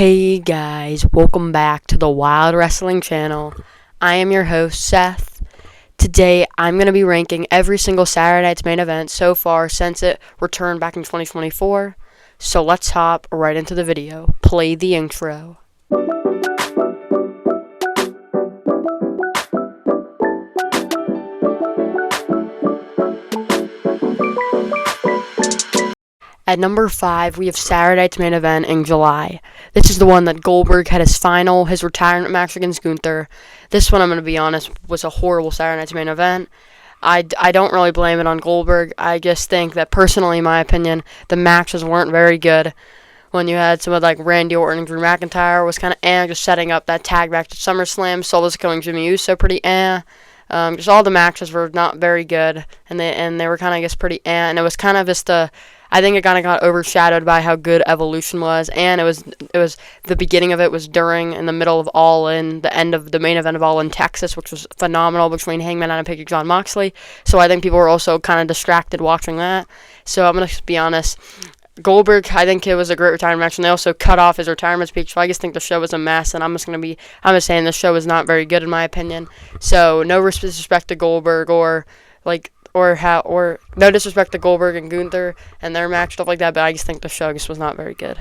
Hey guys, welcome back to the Wild Wrestling Channel. I am your host, Seth. Today, I'm going to be ranking every single Saturday night's main event so far since it returned back in 2024. So let's hop right into the video. Play the intro. At number 5, we have Saturday night's main event in July. This is the one that Goldberg had his retirement match against Gunther. This one, I'm going to be honest, was a horrible Saturday night's main event. I don't really blame it on Goldberg. I just think that, personally, in my opinion, the matches weren't very good. When you had some of like Randy Orton and Drew McIntyre was kind of just setting up that tag back to SummerSlam. Solo's killing Jimmy Uso pretty just all the matches were not very good, and they were kind of just pretty and it was kind of just I think it kind of got overshadowed by how good Evolution was, and it was the beginning of it was during in the middle of All In, the end of the main event of All In Texas, which was phenomenal between Hangman Adam Page and Jon Moxley. So I think people were also kind of distracted watching that. So I'm gonna be honest. Goldberg, I think it was a great retirement match, and they also cut off his retirement speech, so I just think the show was a mess, and I'm just saying the show was not very good in my opinion. So no disrespect to Goldberg or no disrespect to Goldberg and Gunther and their match, stuff like that, but I just think the show just was not very good.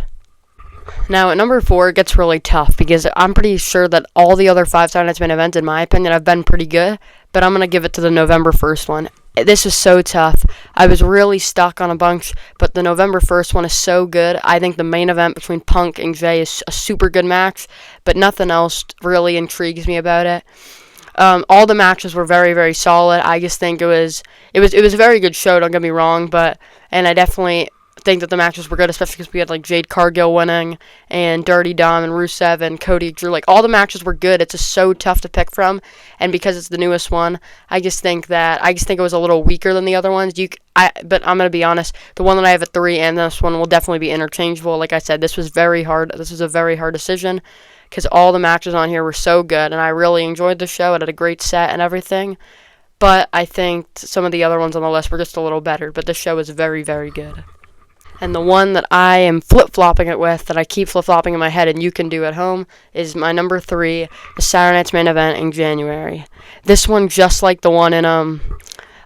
Now, at number 4, it gets really tough because I'm pretty sure that all the other 5 Saturday Night's main events, in my opinion, have been pretty good, but I'm going to give it to the November 1st one. This is so tough. I was really stuck on a bunch, but the November 1st one is so good. I think the main event between Punk and Jay is a super good match, but nothing else really intrigues me about it. All the matches were very, very solid. I just think it was a very good show, don't get me wrong, and I definitely think that the matches were good, especially because we had like Jade Cargill winning and Dirty Dom and Rusev and Cody Drew. Like, all the matches were good. It's just so tough to pick from, and because it's the newest one, I just think it was a little weaker than the other ones. But I'm gonna be honest, the one that I have at 3 and this one will definitely be interchangeable. Like I said, this was very hard. This was a very hard decision because all the matches on here were so good, and I really enjoyed the show. It had a great set and everything. But I think some of the other ones on the list were just a little better. But the show was very, very good. And the one that I am flip-flopping it with, that I keep flip-flopping in my head and you can do at home, is my number 3, the Saturday Night's main event in January. This one, just like the one in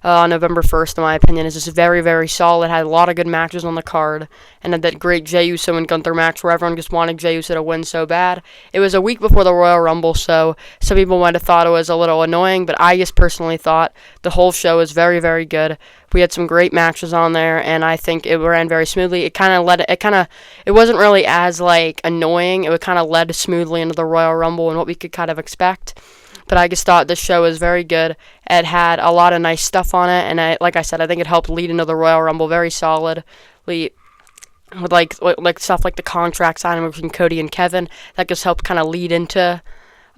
November 1st, in my opinion, is just very, very solid. Had a lot of good matches on the card, and had that great Jey Uso and Gunther match where everyone just wanted Jey Uso to win so bad. It was a week before the Royal Rumble, so some people might have thought it was a little annoying, but I just personally thought the whole show was very, very good. We had some great matches on there, and I think it ran very smoothly. It wasn't really as like annoying. It kind of led smoothly into the Royal Rumble and what we could kind of expect. But I just thought this show was very good. It had a lot of nice stuff on it, and like I said, I think it helped lead into the Royal Rumble very solidly. With like stuff like the contract signing between Cody and Kevin, that just helped kind of lead into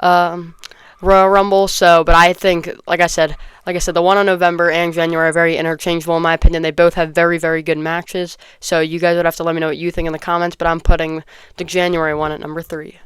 Royal Rumble. So, but I think, like I said, the one on November and January are very interchangeable in my opinion. They both have very, very good matches. So you guys would have to let me know what you think in the comments. But I'm putting the January one at number 3.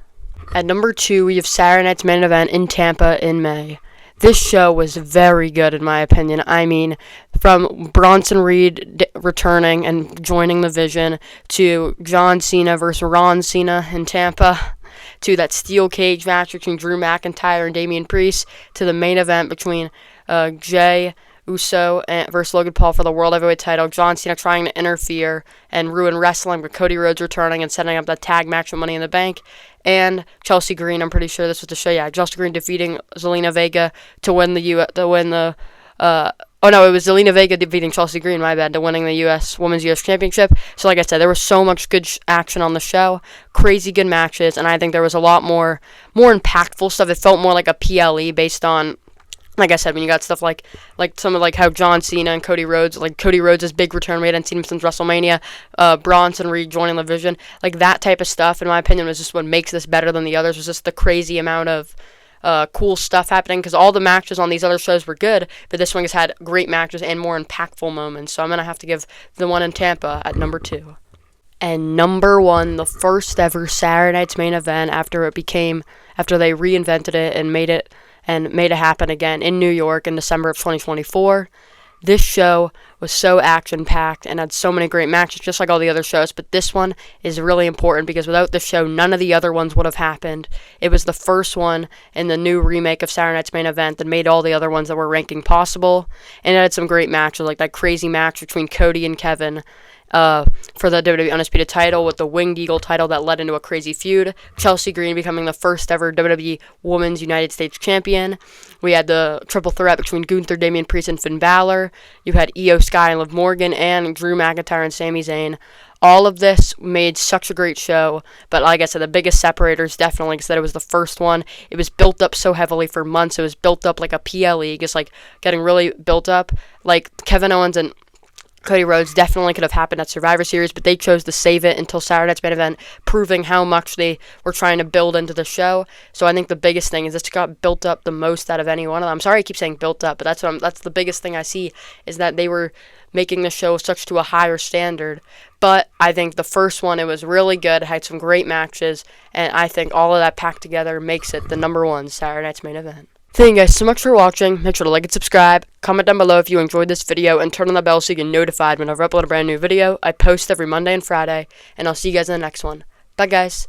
At number 2, we have Saturday Night's main event in Tampa in May. This show was very good in my opinion. I mean, from Bronson Reed returning and joining the Vision, to John Cena versus Ron Cena in Tampa, to that steel cage match between Drew McIntyre and Damian Priest, to the main event between Jey Uso versus Logan Paul for the World Heavyweight title, John Cena trying to interfere and ruin wrestling, with Cody Rhodes returning and setting up that tag match with Money in the Bank, and Chelsea Green, I'm pretty sure this was the show, Chelsea Green defeating Zelina Vega to win it was Zelina Vega defeating Chelsea Green, my bad, to winning the Women's U.S. Championship. So like I said, there was so much good action on the show, crazy good matches, and I think there was a lot more impactful stuff. It felt more like a PLE based on, like I said, when you got stuff like some of like how John Cena and Cody Rhodes, like Cody Rhodes' big return, we hadn't seen him since WrestleMania, Bronson Reed joining the Vision, like that type of stuff, in my opinion, was just what makes this better than the others, was just the crazy amount of cool stuff happening, because all the matches on these other shows were good, but this one has had great matches and more impactful moments, so I'm going to have to give the one in Tampa at number 2. And number 1, the first ever Saturday Night's main event after they reinvented it and made it happen again in New York in December of 2024. This show was so action-packed and had so many great matches, just like all the other shows. But this one is really important because without this show, none of the other ones would have happened. It was the first one in the new remake of Saturday Night's Main Event that made all the other ones that we're ranking possible. And it had some great matches, like that crazy match between Cody and Kevin for the WWE Undisputed title, with the Winged Eagle title that led into a crazy feud. Chelsea Green becoming the first ever WWE Women's United States Champion. We had the triple threat between Gunther, Damian Priest, and Finn Balor. You had Io Sky and Liv Morgan, and Drew McIntyre and Sami Zayn. All of this made such a great show, but like I said, the biggest separator is definitely because it was the first one. It was built up so heavily for months. It was built up like a PLE, just like getting really built up. Like Kevin Owens and Cody Rhodes definitely could have happened at Survivor Series, but they chose to save it until Saturday Night's Main Event, proving how much they were trying to build into the show. So I think the biggest thing is this got built up the most out of any one of them. I'm sorry I keep saying built up, but that's the biggest thing I see, is that they were making the show such to a higher standard. But I think the first one, it was really good, had some great matches, and I think all of that packed together makes it the number one Saturday Night's Main Event. Thank you guys so much for watching. Make sure to like and subscribe. Comment down below if you enjoyed this video, and turn on the bell so you get notified whenever I upload a brand new video. I post every Monday and Friday, and I'll see you guys in the next one. Bye, guys.